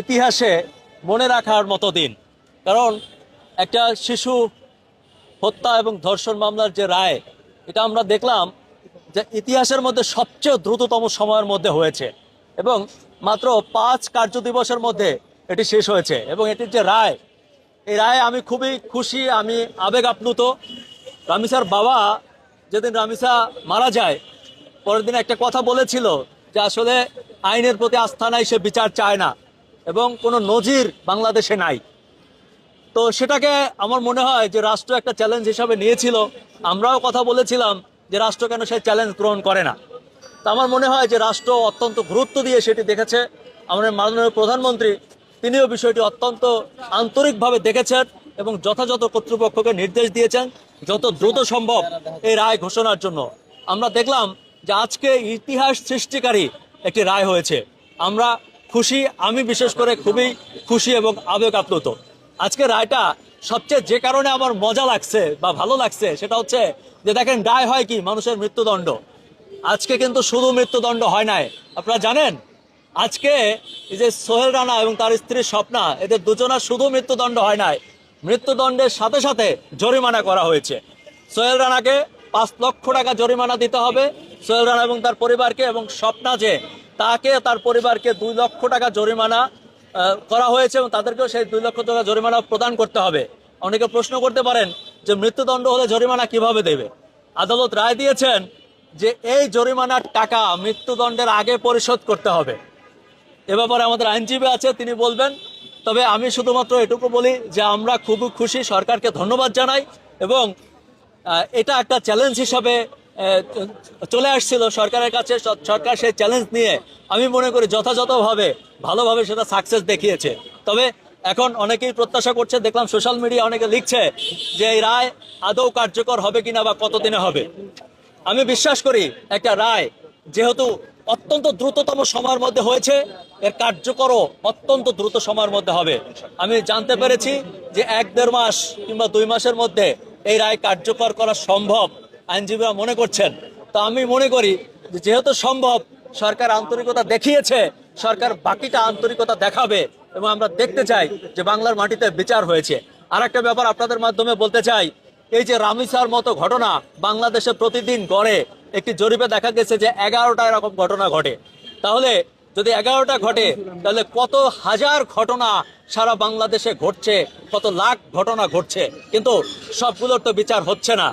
ইতিহাসে মনে রাখার মতো দিন, কারণ একটা শিশু হত্যা এবং ধর্ষণ মামলার যে রায়, এটা আমরা দেখলাম যে ইতিহাসের মধ্যে সবচেয়ে দ্রুততম সময়ের মধ্যে হয়েছে এবং মাত্র 5 কার্যদিবসের মধ্যে এটি শেষ হয়েছে। এবং এটির যে রায়, এই রায়ে আমি খুবই খুশি, আমি আবেগ আপ্লুত। রামিসার বাবা যেদিন রামিসা মারা যায়, পরের দিন একটা কথা বলেছিল যে আসলে আইনের প্রতি আস্থা নাই, সে বিচার চায় না এবং কোনো নজির বাংলাদেশে নাই। তো সেটাকে আমার মনে হয় যে রাষ্ট্র একটা চ্যালেঞ্জ হিসাবে নিয়েছিল। আমরাও কথা বলেছিলাম যে রাষ্ট্র কেন সেই চ্যালেঞ্জ গ্রহণ করে না। তো আমার মনে হয় যে রাষ্ট্র অত্যন্ত গুরুত্ব দিয়ে সেটি দেখেছে। আমাদের মাননীয় প্রধানমন্ত্রী তিনিও বিষয়টি অত্যন্ত আন্তরিকভাবে দেখেছেন এবং যথাযথ কর্তৃপক্ষকে নির্দেশ দিয়েছেন যত দ্রুত সম্ভব এই রায় ঘোষণার জন্য। আমরা দেখলাম যে আজকে ইতিহাস সৃষ্টিকারী একটি রায় হয়েছে। আমরা খুশি, আমি বিশেষ করে খুবই খুশি এবং আবেগ আপ্লুত। আজকে রায়টা সবচেয়ে যে কারণে আমার মজা লাগছে বা ভালো লাগছে সেটা হচ্ছে যে দেখেন, রায় হয় কি মানুষের মৃত্যুদণ্ড। আজকে কিন্তু শুধু মৃত্যুদণ্ড হয় নাই, আপনারা জানেন আজকে এই যে সোহেল রানা এবং তার স্ত্রী স্বপ্না, এদের দুজনের শুধু মৃত্যুদণ্ড হয় নাই, মৃত্যুদণ্ডের সাথে সাথে জরিমানা করা হয়েছে। সোহেল রানাকে 5 লক্ষ টাকা জরিমানা দিতে হবে, সোহেল রানা এবং তার পরিবারকে, এবং স্বপ্না যে তাকে তার পরিবারকে 2 লক্ষ টাকা জরিমানা করা হয়েছে এবং তাদেরকেও সেই 2 লক্ষ টাকা জরিমানা প্রদান করতে হবে। অনেকে প্রশ্ন করতে পারেন যে মৃত্যুদণ্ড হলে জরিমানা কিভাবে দেবে। আদালত রায় দিয়েছেন যে এই জরিমানার টাকা মৃত্যুদণ্ডের আগে পরিশোধ করতে হবে। এ ব্যাপারে আমাদের আইনজীবী আছে, তিনি বলবেন। তবে আমি শুধুমাত্র এটুকু বলি যে আমরা খুবই খুশি, সরকারকে ধন্যবাদ জানাই এবং এটা একটা চ্যালেঞ্জ হিসাবে চলে আসছিল সরকারের কাছে। সরকার সেই চ্যালেঞ্জ নিয়ে আমি মনে করি যথাযথভাবে ভালোভাবে সেটা সাকসেস দেখিয়েছে। তবে এখন অনেকেই প্রত্যাশা করছে, দেখলাম সোশ্যাল মিডিয়া অনেকে লিখছে যে এই রায় আদৌ কার্যকর হবে কিনা বা কতদিনে হবে। আমি বিশ্বাস করি একটা রায় যেহেতু অত্যন্ত দ্রুততম সময়ের মধ্যে হয়েছে, এর কার্যকরও অত্যন্ত দ্রুত সময়ের মধ্যে হবে। আমি জানতে পেরেছি যে 1-1.5 মাস কিংবা 2 মাসের মধ্যে এই রায় কার্যকর করা সম্ভব, আইনজীবীরা মনে করছেন। তো আমি মনে করি যেহেতু সম্ভব, সরকার আন্তরিকতা দেখিয়েছে, সরকার বাকিটা আন্তরিকতা দেখাবে এবং আমরা দেখতে চাই যে বাংলার মাটিতে বিচার হয়েছে। আর একটা ব্যাপার আপনাদের মাধ্যমে বলতে চাই, এই যে রামিসার মতো ঘটনা বাংলাদেশে প্রতিদিন গড়ে, একটি জরিপে দেখা গেছে যে 11টা এরকম ঘটনা ঘটে। তাহলে যদি 11টা ঘটে, তাহলে কত হাজার ঘটনা সারা বাংলাদেশে ঘটছে, কত লাখ ঘটনা ঘটছে, কিন্তু সবগুলোর তো বিচার হচ্ছে না।